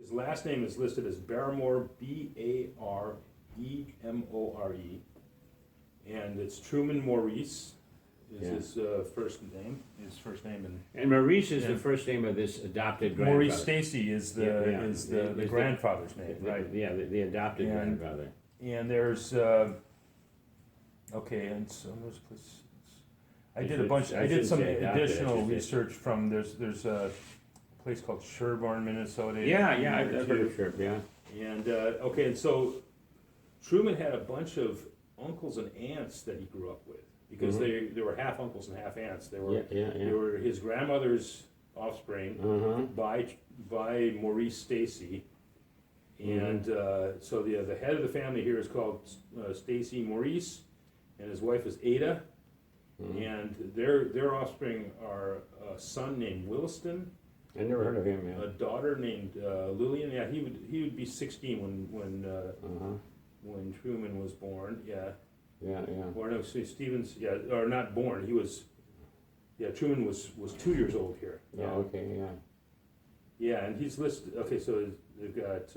His last name is listed as Barrymore, Baremore, and it's Truman Maurice is Yeah. his first name. And Maurice is Yeah. the first name of this adopted grandfather. Maurice Stacy is the Yeah, yeah. is the Is the- grandfather's name, right? Yeah, the adopted And- grandfather. And there's okay, and so there's a place. I did a bunch. I did some additional research from there's a place called Sherborne, Minnesota. Yeah, I've heard of Sherp, yeah. And okay, and so Truman had a bunch of uncles and aunts that he grew up with because they were half uncles and half aunts. They were they were his grandmother's offspring by Maurice Stacy. And so the head of the family here is called Stacy Maurice, and his wife is Ada, and their offspring are a son named Williston, I never heard of him, a yeah. daughter named Lillian. Yeah, he would be 16 when Truman was born. Yeah, Yeah. or no, Stevens. Yeah, or not born. He was. Yeah, Truman was 2 years old here. Oh, okay, yeah. Yeah, and he's listed. Okay, so they've got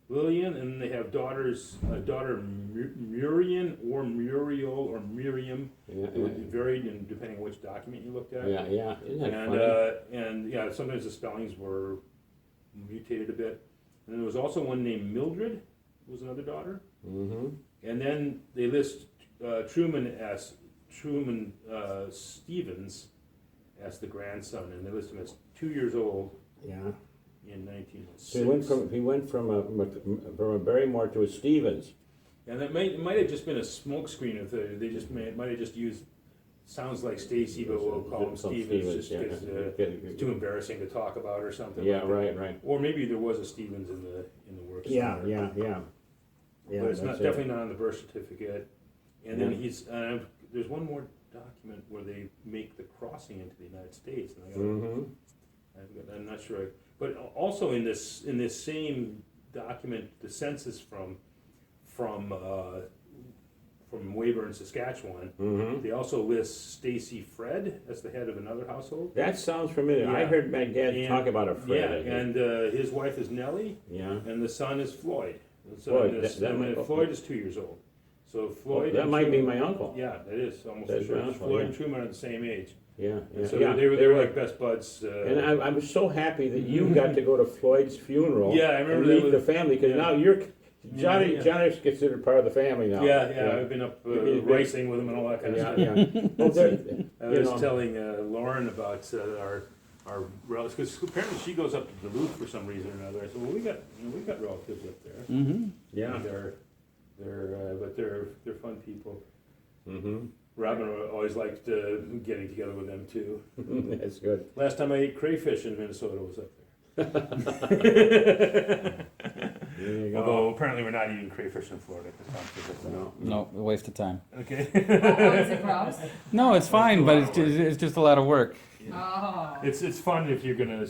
Lillian, and they have daughters. Daughter Murian or Muriel or Miriam. Yeah, It would be varied in depending on which document you looked at. yeah. Isn't that And funny? and yeah, sometimes the spellings were mutated a bit. And then there was also one named Mildred, who was another daughter. And then they list Truman as Truman Stevens as the grandson, and they list him as 2 years old Yeah. in 1906. So he went from a Barrymore to a Stevens. And it might have just been a smokescreen if they just might have just used sounds like Stacy, but we'll call him Some Stevens just yeah. because it's too embarrassing to talk about or something. Yeah, like that. right. Or maybe there was a Stevens in the works. Yeah. But it's not that's it. definitely not on the birth certificate. And then he's there's one more document where they make the crossing into the United States. And I'm not sure, but also in this same document, the census from Weyburn, Saskatchewan, they also list Stacy Fred as the head of another household. That sounds familiar. I Yeah. heard my dad talk about a Fred. Yeah, and his wife is Nellie, Yeah. and the son is Floyd. So Floyd, Floyd is 2 years old. So Floyd. That and might be Truman- my uncle. Yeah, that is almost That's sure. my uncle, Floyd yeah. and Truman are the same age. Yeah. And so yeah. they were like best buds. And I was so happy that you got to go to Floyd's funeral. Yeah, I remember and that meet the family because now you're Johnny. Yeah. Johnny's considered part of the family now. Yeah, I've been up racing with him and all that kind of stuff. Well, I was telling Lauren about our relatives because apparently she goes up to Duluth for some reason or another. I said, well, we got relatives up there. Yeah. And they're fun people. Mm-hmm. Robin always liked getting together with them too. That's good. Last time I ate crayfish in Minnesota was up there. There you go. Although apparently we're not eating crayfish in Florida at this time. No, a waste of time. Okay. Is it gross? No, it's fine, but it's just a lot of work. Oh. It's fun if you're gonna